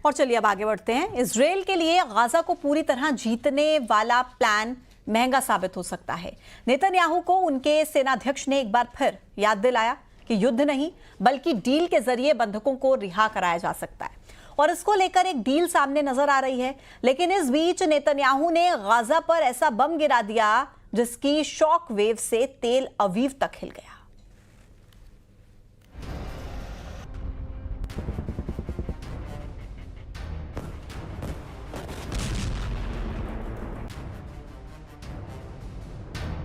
और चलिए अब आगे बढ़ते हैं। इजराइल के लिए गाजा को पूरी तरह जीतने वाला प्लान महंगा साबित हो सकता है। नेतन्याहू को उनके सेनाध्यक्ष ने एक बार फिर याद दिलाया कि युद्ध नहीं बल्कि डील के जरिए बंधकों को रिहा कराया जा सकता है और इसको लेकर एक डील सामने नजर आ रही है। लेकिन इस बीच नेतन्याहू ने गाजा पर ऐसा बम गिरा दिया जिसकी शॉक वेव से तेल अवीव तक हिल गया।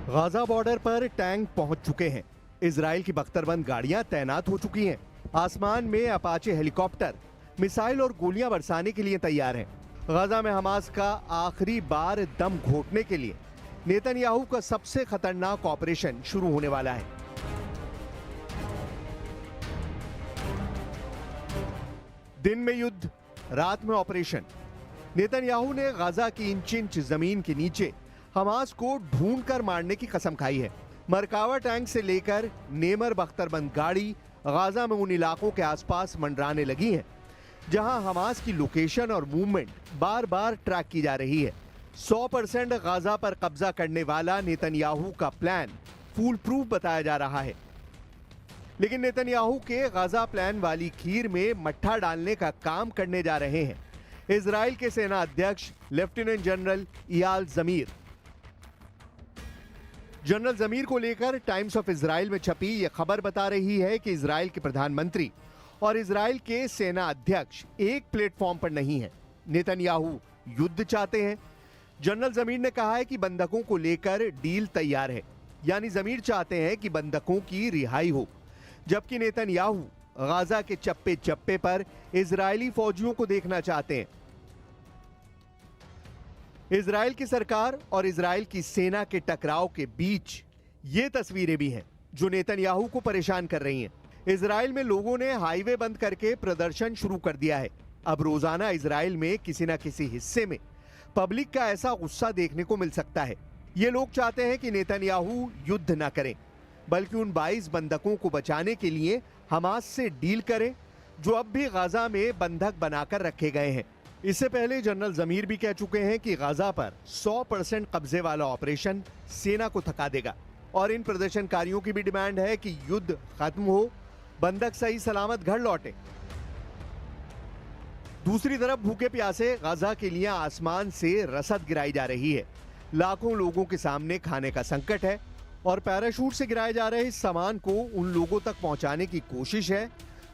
गाजा बॉर्डर पर टैंक पहुंच चुके हैं। इजराइल की बख्तरबंद गाड़ियां तैनात हो चुकी हैं। आसमान में अपाचे हेलीकॉप्टर मिसाइल और गोलियां बरसाने के लिए तैयार हैं। गाजा में हमास का आखिरी बार दम घोटने के लिए नेतन्याहू का सबसे खतरनाक ऑपरेशन शुरू होने वाला है। दिन में युद्ध, रात में ऑपरेशन। नेतन्याहू ने गाजा की इंच इंच जमीन के नीचे हमास को ढूंढकर मारने की कसम खाई है। मरकावा टैंक से लेकर नेमर बख्तरबंद गाड़ी गाजा में उन इलाकों के आसपास मंडराने लगी हैं जहां हमास की लोकेशन और मूवमेंट बार बार ट्रैक की जा रही है। 100% गाजा पर कब्जा करने वाला नेतन्याहू का प्लान फूल प्रूफ बताया जा रहा है। लेकिन नेतन्याहू के गाजा प्लान वाली खीर में मट्ठा डालने का काम करने जा रहे हैं इजराइल के सेना अध्यक्ष लेफ्टिनेंट जनरल इयाल जमीर। जनरल जमीर को लेकर टाइम्स ऑफ इजराइल में छपी यह खबर बता रही है कि इजराइल के प्रधानमंत्री और इजराइल के सेना अध्यक्ष एक प्लेटफॉर्म पर नहीं है। नेतन्याहू युद्ध चाहते हैं। जनरल जमीर ने कहा है कि बंधकों को लेकर डील तैयार है, यानी जमीर चाहते हैं कि बंधकों की रिहाई हो, जबकि नेतन्याहू गाजा के चप्पे चप्पे पर इजरायली फौजियों को देखना चाहते हैं। इजराइल की सरकार और इजराइल की सेना के टकराव के बीच ये तस्वीरें भी हैं जो नेतन्याहू को परेशान कर रही हैं। इजराइल में लोगों ने हाईवे बंद करके प्रदर्शन शुरू कर दिया है। अब रोजाना इजराइल में किसी न किसी हिस्से में पब्लिक का ऐसा गुस्सा देखने को मिल सकता है। ये लोग चाहते हैं कि नेतन्याहू युद्ध न करें बल्कि उन 22 बंधकों को बचाने के लिए हमास से डील करें जो अब भी गाजा में बंधक बनाकर रखे गए हैं। इससे पहले जनरल जमीर भी कह चुके हैं कि गाजा पर 100% कब्जे वाला ऑपरेशन सेना को थका देगा और इन प्रदर्शनकारियों की भी डिमांड है कि युद्ध खत्म हो, बंधक सही सलामत घर लौटे। दूसरी तरफ भूखे प्यासे गाजा के लिए आसमान से रसद गिराई जा रही है। लाखों लोगों के सामने खाने का संकट है और पैराशूट से गिराए जा रहे इस सामान को उन लोगों तक पहुंचाने की कोशिश है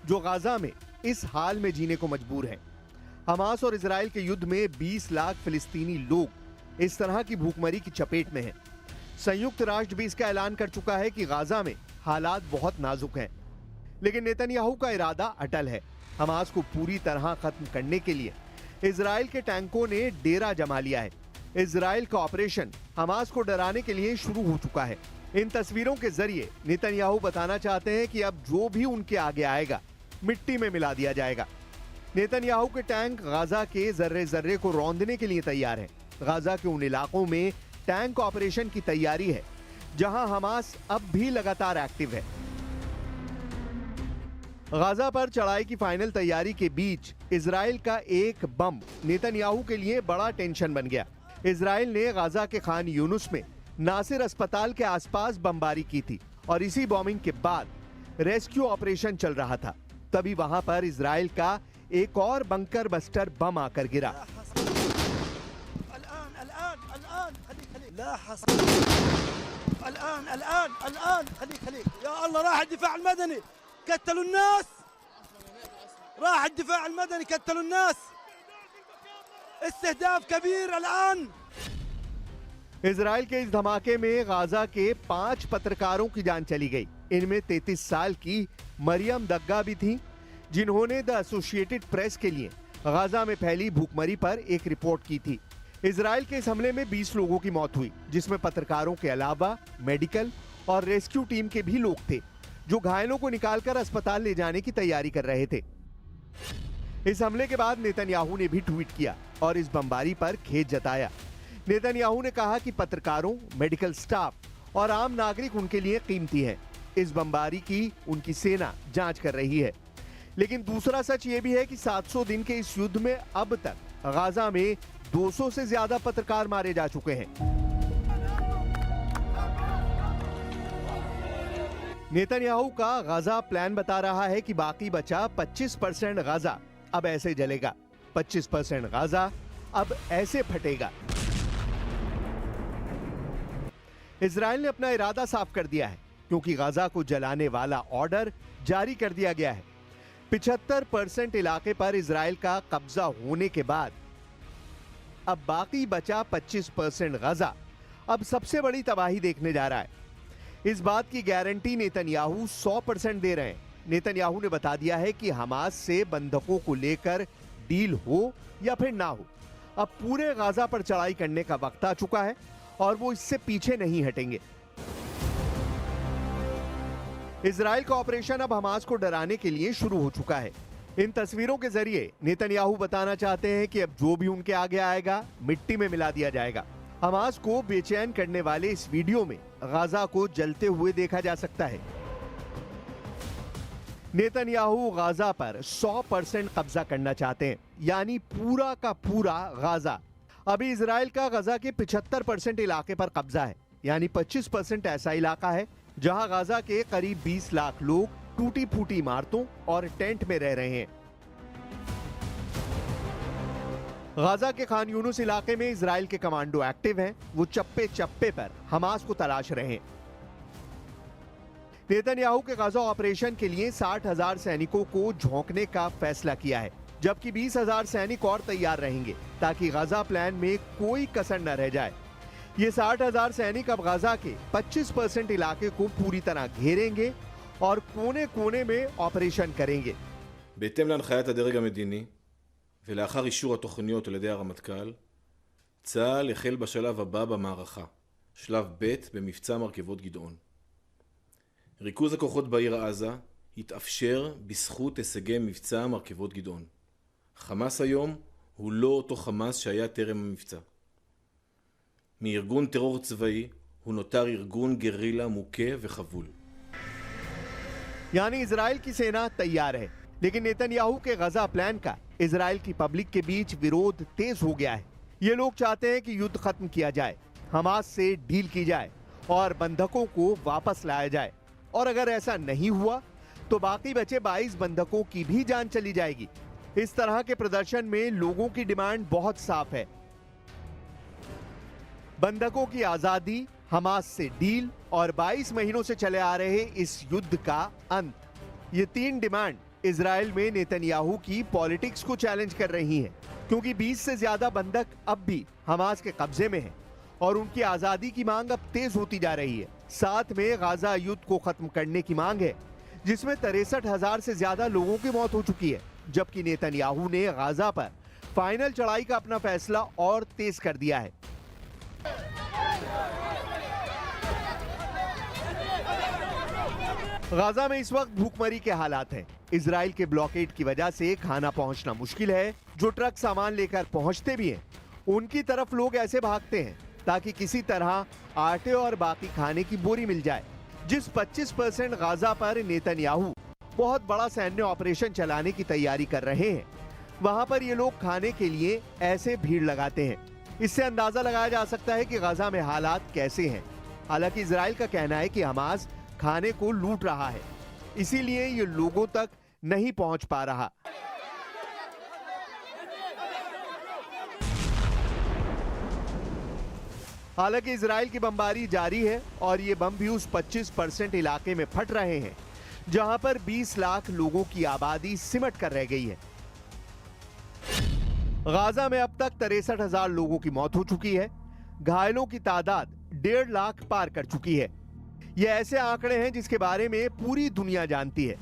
जो गाजा में इस हाल में जीने को मजबूर हैं। हमास और इजराइल के युद्ध में 20 लाख फिलिस्तीनी लोग इस तरह की भूखमरी की चपेट में हैं। संयुक्त राष्ट्र भी इसका ऐलान कर चुका है कि गाजा में हालात बहुत नाजुक हैं, लेकिन नेतन्याहू का इरादा अटल है। हमास को पूरी तरह खत्म करने के लिए इजराइल के टैंकों ने डेरा जमा लिया है। इजराइल का ऑपरेशन हमास को डराने के लिए शुरू हो चुका है। इन तस्वीरों के जरिए नेतन्याहू बताना चाहते हैं कि अब जो भी उनके आगे आएगा मिट्टी में मिला दिया जाएगा। नेतन्याहू के टैंक गाजा के जर्रे जर्रे को रौंदने के लिए तैयार हैं। गाजा के उन इलाकों में टैंक ऑपरेशन की तैयारी है जहां हमास अब भी लगातार एक्टिव है। गाजा पर चढ़ाई की फाइनल तैयारी के बीच इजराइल का एक बम नेतन्याहू के लिए बड़ा टेंशन बन गया। इजराइल ने गाजा के खान यूनुस में नासिर अस्पताल के आसपास बमबारी की थी और इसी बॉम्बिंग के बाद रेस्क्यू ऑपरेशन चल रहा था। तभी वहां पर इजराइल का एक और बंकर बस्टर बम आकर गिरा। इजराइल के इस धमाके में गाजा के 5 पत्रकारों की जान चली गई। इनमें 33 साल की मरियम दग्गा भी थी जिन्होंने द एसोसिएटेड प्रेस के लिए गाजा में फैली भूखमरी पर एक रिपोर्ट की थी। इजराइल के इस हमले में 20 लोगों की मौत हुई, जिसमें पत्रकारों के अलावा मेडिकल और रेस्क्यू टीम के भी लोग थे जो घायलों को निकालकर अस्पताल ले जाने की तैयारी कर रहे थे। इस हमले के बाद नेतन्याहू ने भी ट्वीट किया और इस बमबारी पर खेद जताया। नेतन्याहू ने कहा कि पत्रकारों, मेडिकल स्टाफ और आम नागरिक उनके लिए कीमती हैं। इस बमबारी की उनकी सेना जांच कर रही है। लेकिन दूसरा सच ये भी है कि 700 दिन के इस युद्ध में अब तक गाजा में 200 से ज्यादा पत्रकार मारे जा चुके हैं। नेतन्याहू का गाजा प्लान बता रहा है कि बाकी बचा 25% गाजा अब ऐसे जलेगा, 25% गाजा अब ऐसे फटेगा। इजराइल ने अपना इरादा साफ कर दिया है क्योंकि गाजा को जलाने वाला ऑर्डर जारी कर दिया गया है। 75% इलाके पर इजराइल का कब्जा होने के बाद अब बाकी बचा 25% गाजा अब सबसे बड़ी तबाही देखने जा रहा है। इस बात की गारंटी नेतन्याहू 100% दे रहे हैं। नेतन्याहू ने बता दिया है कि हमास से बंधकों को लेकर डील हो या फिर ना हो, अब पूरे गाजा पर चढ़ाई करने का वक्त आ चुका है और वो इससे पीछे नहीं हटेंगे। इजराइल का ऑपरेशन अब हमास को डराने के लिए शुरू हो चुका है। इन तस्वीरों के जरिए नेतन्याहू बताना चाहते हैं कि अब जो भी उनके आगे आएगा मिट्टी में मिला दिया जाएगा। हमास को बेचैन करने वाले इस वीडियो में गाजा को जलते हुए देखा जा सकता है। नेतन्याहू गाजा पर 100% कब्जा करना चाहते हैं, यानी पूरा का पूरा गाजा। अभी इजराइल का गाजा के 75% इलाके पर कब्जा है, यानी 25% ऐसा इलाका है जहां गाजा के करीब 20 लाख लोग टूटी फूटी इमारतों और टेंट में रह रहे हैं। गाजा के खान यूनुस इलाके में इजराइल के कमांडो एक्टिव हैं। वो चप्पे चप्पे पर हमास को तलाश रहे हैं। नेतन्याहू के गाजा ऑपरेशन के लिए 60,000 सैनिकों को झोंकने का फैसला किया है, जबकि 20,000 सैनिक और तैयार रहेंगे ताकि गाजा प्लान में कोई कसर न रह जाए। ये 60,000 सैनिक अब गाजा के 25% इलाके को पूरी तरह घेरेंगे और कोने कोने में ऑपरेशन करेंगे। בהתאם להנחיית הדרג המדיני ולאחר אישור התוכניות על ידי הרמטכ"ל, צה"ל החל בשלב הבא במערכה, שלב ב' במבצע מרכבות גדעון. ריכוז הכוחות בעיר עזה התאפשר בזכות הישגי מבצע מרכבות גדעון. חמאס היום הוא לא אותו חמאס שהיה טרם המבצע. מארגון טרור צבאי הוא נותר ארגון גרילה מוכה וחבול. यानी इजराइल की सेना तैयार है, लेकिन नेतन्याहू के गाजा प्लान का इजराइल की पब्लिक के बीच विरोध तेज हो गया है। ये लोग चाहते हैं कि युद्ध खत्म किया जाए, हमास से डील की जाए और बंधकों को वापस लाया जाए। और अगर ऐसा नहीं हुआ तो बाकी बचे 22 बंधकों की भी जान चली जाएगी। इस तरह के प्रदर्शन में लोगों की डिमांड बहुत साफ है: बंधकों की आजादी, हमास से डील और 22 महीनों से चले आ रहे इस युद्ध का अंत। ये तीन डिमांड इजराइल में नेतन्याहू की पॉलिटिक्स को चैलेंज कर रही हैं, क्योंकि 20 से ज्यादा बंधक अब भी हमास के कब्जे में हैं और उनकी आजादी की मांग अब तेज होती जा रही है। साथ में गाजा युद्ध को खत्म करने की मांग है, जिसमें 63,000 से ज्यादा लोगों की मौत हो चुकी है, जबकि नेतन्याहू ने गाजा पर फाइनल चढ़ाई का अपना फैसला और तेज कर दिया है। गाजा में इस वक्त भूखमरी के हालात हैं। इजराइल के ब्लॉकेड की वजह से खाना पहुंचना मुश्किल है। जो ट्रक सामान लेकर पहुंचते भी हैं, उनकी तरफ लोग ऐसे भागते हैं ताकि किसी तरह आटे और बाकी खाने की बोरी मिल जाए। जिस 25% गाजा पर नेतन्याहू बहुत बड़ा सैन्य ऑपरेशन चलाने की तैयारी कर रहे हैं, वहां पर ये लोग खाने के लिए ऐसे भीड़ लगाते हैं। इससे अंदाजा लगाया जा सकता है कि गाजा में हालात कैसे हैं। हालांकि इजराइल का कहना है कि हमास खाने को लूट रहा है, इसीलिए ये लोगों तक नहीं पहुंच पा रहा। हालांकि इजराइल की बमबारी जारी है और ये बम भी उस 25% इलाके में फट रहे हैं जहां पर 20 लाख लोगों की आबादी सिमट कर रह गई है। गाजा में अब तक 63,000 लोगों की मौत हो चुकी है। घायलों की तादाद 1.5 लाख पार कर चुकी है। ये ऐसे आंकड़े हैं जिसके बारे में पूरी दुनिया जानती है।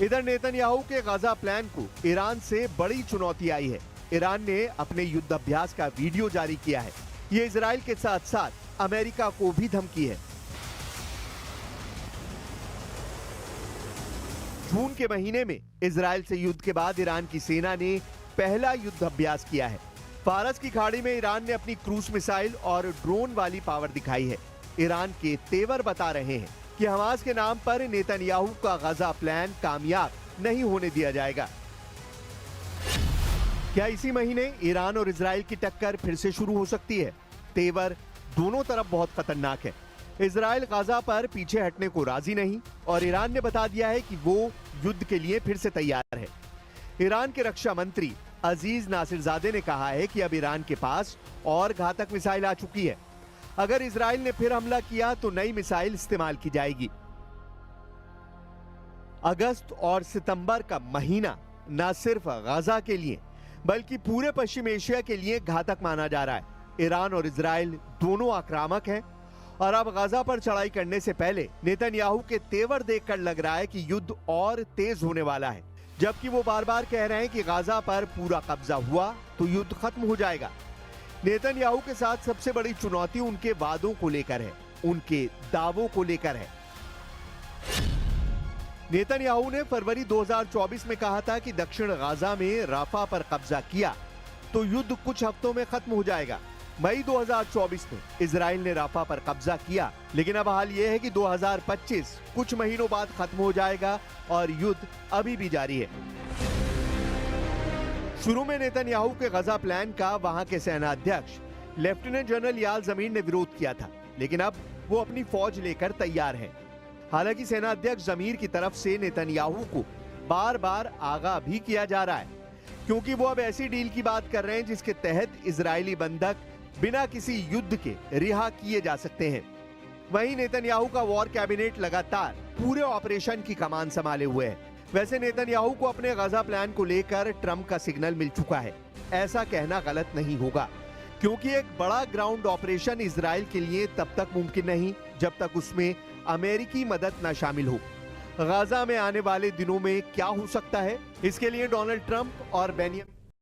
इधर नेतन्याहू के गाजा प्लान को ईरान से बड़ी चुनौती आई है। ईरान ने अपने युद्ध अभ्यास का वीडियो जारी किया है। ये इजराइल के साथ साथ अमेरिका को भी धमकी है। जून के महीने में इजराइल से युद्ध के बाद ईरान की सेना ने पहला युद्ध अभ्यास किया है। फारस की खाड़ी में ईरान ने अपनी क्रूज मिसाइल और ड्रोन वाली पावर दिखाई है। ईरान के तेवर बता रहे हैं कि हमास के नाम पर नेतन्याहू का गजा प्लान कामयाब नहीं होने दिया जाएगा। क्या इसी महीने ईरान और इजराइल की टक्कर फिर से शुरू हो सकती है? तेवर दोनों तरफ बहुत खतरनाक है। इजराइल गाजा पर पीछे हटने को राजी नहीं और ईरान ने बता दिया है कि वो युद्ध के लिए फिर से तैयार है। ईरान के रक्षा मंत्री अजीज नासिरजादे ने कहा है कि अब ईरान के पास और घातक मिसाइल आ चुकी है। अगर इजराइल ने फिर हमला किया तो नई मिसाइल इस्तेमाल की जाएगी। अगस्त और सितंबर का महीना न सिर्फ गाजा के लिए बल्कि पूरे पश्चिम एशिया के लिए घातक माना जा रहा है। ईरान और इजराइल दोनों आक्रामक हैं और अब गाजा पर चढ़ाई करने से पहले नेतन्याहू के तेवर देखकर लग रहा है कि युद्ध और तेज होने वाला है, जबकि वो बार बार कह रहे हैं कि गाजा पर पूरा कब्जा हुआ तो युद्ध खत्म हो जाएगा। नेतन्याहू के साथ सबसे बड़ी चुनौती उनके वादों को लेकर है, उनके दावों को लेकर है। नेतन्याहू ने फरवरी 2024 में कहा था कि दक्षिण गाजा में राफा पर कब्जा किया तो युद्ध कुछ हफ्तों में खत्म हो जाएगा। मई 2024 में इजराइल ने राफा पर कब्जा किया, लेकिन अब हाल यह है कि 2025 कुछ महीनों बाद खत्म हो जाएगा और युद्ध अभी भी जारी है। शुरू में नेतन्याहू के गजा प्लान का वहां के सेनाध्यक्ष लेफ्टिनेंट जनरल याल जमीर ने विरोध किया था, लेकिन अब वो अपनी फौज लेकर तैयार है। हालांकि सेनाध्यक्ष जमीर की तरफ से नेतन्याहू को बार बार आगाह भी किया जा रहा है, क्योंकि वो अब ऐसी डील की बात कर रहे हैं जिसके तहत इजरायली बंधक बिना किसी युद्ध के रिहा किए जा सकते हैं। वहीं नेतन्याहू का वॉर कैबिनेट लगातार पूरे ऑपरेशन की कमान संभाले हुए है। वैसे नेतन्याहू को अपने गजा प्लान को लेकर ट्रंप का सिग्नल मिल चुका है। ऐसा कहना गलत नहीं होगा, क्योंकि एक बड़ा ग्राउंड ऑपरेशन इजराइल के लिए तब तक मुमकिन नहीं जब तक उसमें अमेरिकी मदद न शामिल हो। गाजा में आने वाले दिनों में क्या हो सकता है, इसके लिए डोनाल्ड ट्रंप और बेनियामिन